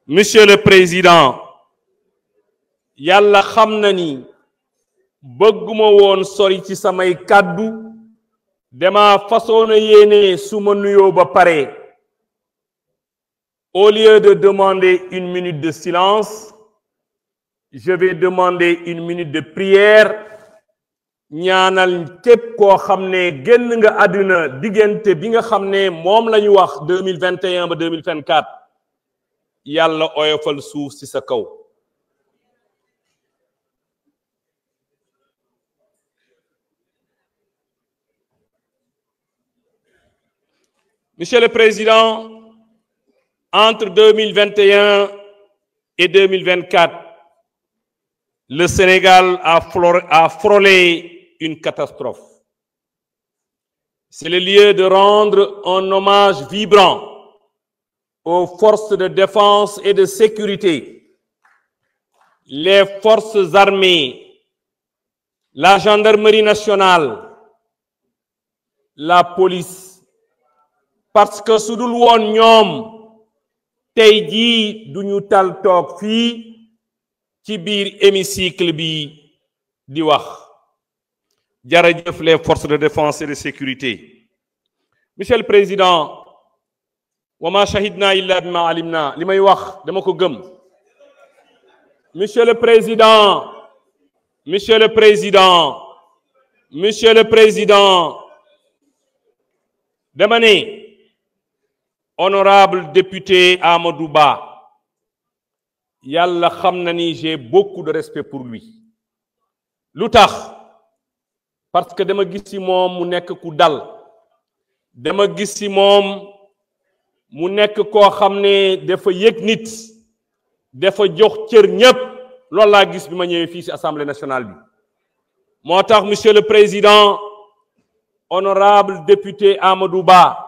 Monsieur le Président, yàlla xam na ni bëgguma woon sori ci samay kàddu dama façon yéene su ma nuyoo ba pare au lieu de demander une minute de silence je vais demander une minute de prière ñaanal képp koo xam ne génn nga àdduna diggante bi nga xam ne moom la ñu wax 2021 ba 2024 yàlla oyofal suuf ci sa kaw. Monsieur le Président, entre 2021 et 2024, le Sénégal a frôlé une catastrophe. C'est le lieu de rendre un hommage vibrant aux forces de défense et de sécurité, les forces armées, la gendarmerie nationale, la police, parce que su dul woon ñoom tey jii duñu tal toog fii ci biir hémicycle bi di wax jërëjëf les forces de défense et de sécurité. Monsieur le Président, wa ma shahidna illa bima alimna li may wax dama ko gëm. Monsieur le Président, Monsieur le Président, Monsieur le Président, dama ne honorable député Amadou Ba, yàlla xam na ni j'ai beaucoup de respect pour lui. Lu tax parce que dama gis ci moom mu nekk ku dal, dama gis ci moom mu nekk koo xam ne dafa yëg nit, dafa jox cër ñépp. Loolu laa gis bi ma ñëwee fii ci Assemblée nationale bi. Moo tax Monsieur le Président, honorable député Amadou Ba,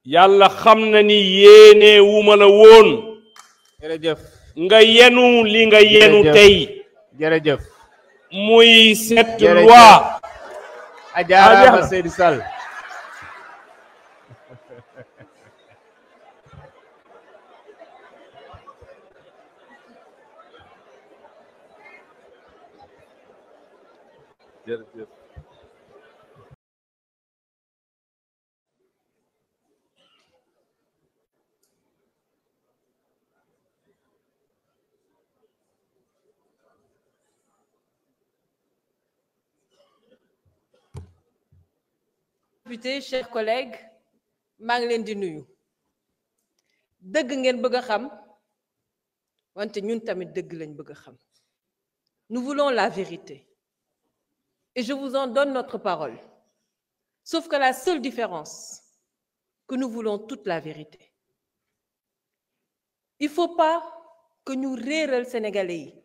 yàlla xam na ni yéene wuma la woon jërëjëf nga yenu li nga yenu tey jërëjëf muy cette loi ajaaraama Seydou Sall jërëjëf Députés, chers collègues, maa ngi leen di nuyu dëgg ngeen bëgg a xam wante ñun tamit dëgg lañ bëgg a xam. Nous voulons la vérité et je vous en donne notre parole. Sauf que la seule différence, que nous voulons toute la vérité. Il faut pas que ñu réeral Sénégalais yi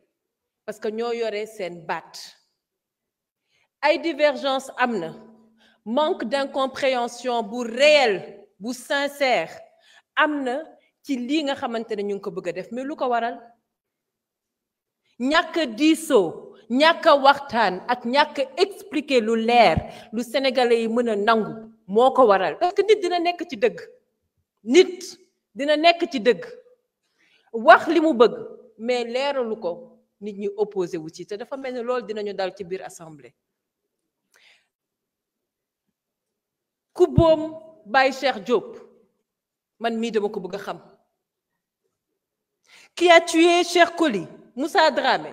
parce que ñoo yore seen baat. Ay divergence am na. Manque d'incompréhension bu réel bu sincère am na ci lii nga xamante ne ñu ngi ko bëgg a def mais lu ko waral ñàkk a diisoo ñàkk a waxtaan ak ñàkk a expliquer lu leer lu sénégalais yi mën a nangu moo ko waral parce que nit dina nekk ci dëgg nit dina nekk ci dëgg wax li mu bëgg mais leeralu ko nit ñi opposé wu ci te dafa mel ni loolu dinañu dal ci biir assemblée. ku boom Baye Cheikh Diop man mii dama ko bëgg a xam qui a tué Cheikh Koli Moussa Dramé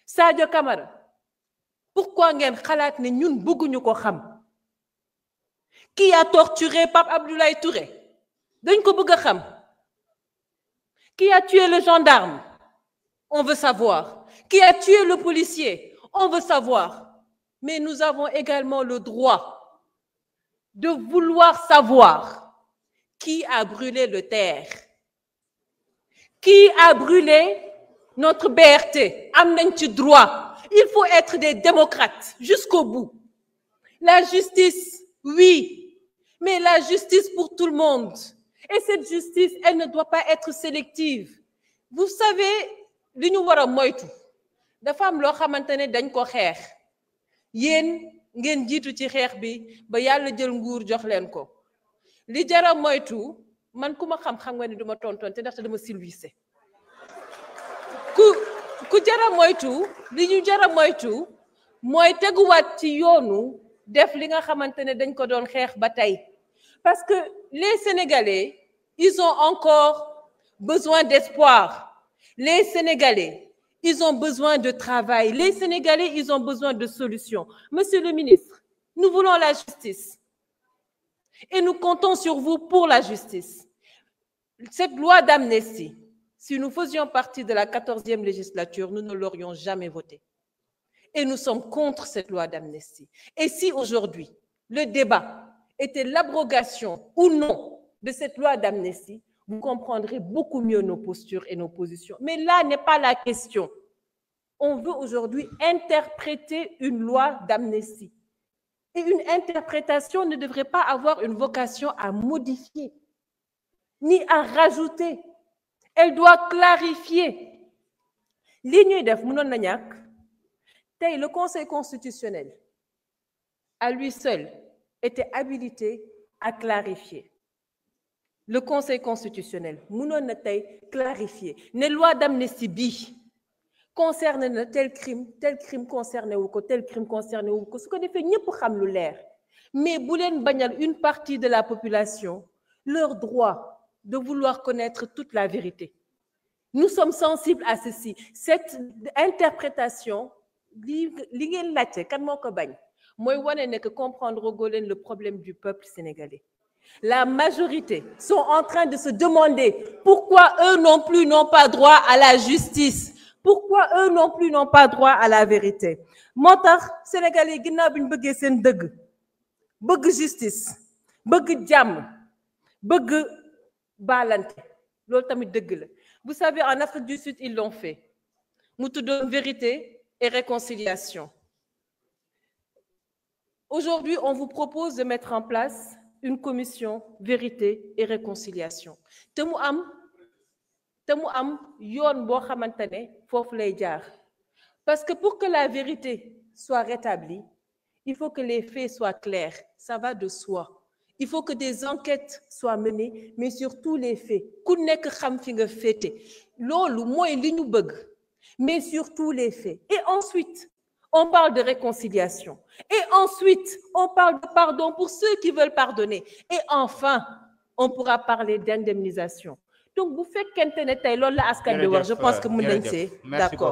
Sadio Camara pourquoi ngeen xalaat ne ñun bëgguñu ko xam qui a torturé Pape Abdoulaye Touré dañ ko bëgg a xam qui a tué le gendarme on veut savoir qui a tué le policier on veut savoir mais nous avons également le droit de vouloir savoir qui a brûlé le terre, qui a brûlé notre BRT. Am nañ ci droit. Il faut être des démocrates jusqu'au bout. La justice, oui, mais la justice pour tout le monde. Et cette justice, elle ne doit pas être sélective. Vous savez, li ñu war a moytu dafa am loo xamante ne dañ ko xeex yéen ngeen jiitu ci xeex bi ba yàlla jël nguur jox leen ko li jara moytu man ku ma xam-xam nga ni duma tontoon te ndaxte dama silvissé ku jara moytu li ñu jara moytu mooy teguwaat ci yoonu def li nga xamante ne dañ ko doon xeex ba tey parce que les Sénégalais ils ont encore besoin d'espoir. Les Sénégalais ils ont besoin de travail. Les Sénégalais ils ont besoin de solutions. Monsieur le ministre, nous voulons la justice et nous comptons sur vous pour la justice. Cette loi d'amnistie, si nous faisions partie de la 14e législature, nous ne l'aurions jamais votée. Et nous sommes contre cette loi d'amnistie. Et si aujourd'hui, le débat était l'abrogation ou non de cette loi d'amnistie, vous comprendrez beaucoup mieux nos postures et nos positions. Mais là n'est pas la question. On veut aujourd'hui interpréter une loi d'amnistie. Et une interprétation ne devrait pas avoir une vocation à modifier, ni à rajouter. Elle doit clarifier. Li ñuy def mënoon na ñàkk tey le Conseil constitutionnel à lui seul était habilité à clarifier. Le Conseil constitutionnel mënoon na tey clarifier ne loi d'amnistie bi concerne na tel crime concerné wu ko tel crime concerné wu ko su ko defee ñëpp xam lu leer mais bu leen bañal une partie de la population leur droit de vouloir connaître toute la vérité. Nous sommes sensibles à ceci. Cette interprétation, li ngeen laajte kan moo ko bañ mooy wane ne que comprendre goo leen le problème du peuple sénégalais. La majorité sont en train de se demander pourquoi eux non plus n'ont pas droit à la justice. Pourquoi eux non plus n'ont pas droit à la vérité. Moo tax Sénégalais yi ginnaaw bi ñu bëggee seen dëgg bëgg justice bëgg jàmm bëgg baalante loolu tamit dëgg la. Vous savez, en Afrique du Sud, ils l'ont fait. Mu tuddoon vérité et réconciliation. Aujourd'hui, on vous propose de mettre en place une commission vérité et réconciliation. Te mu am yoon boo xamante ne foofu lay jaar. Parce que pour que la vérité soit rétablie, il faut que les faits soient clairs. Ça va de soi. Il faut que des enquêtes soient menées, mais surtout les faits. Ku nekk xam fi nga féete. Loolu mooy li ñu bëgg, mais surtout les faits. Et ensuite, on parle de réconciliation. Et ensuite, on parle de pardon pour ceux qui veulent pardonner. Et enfin, on pourra parler d'indemnisation. Donc, bu fekkente ne tey loolu la askan bi wax, je pense que mën nañ see d'accord.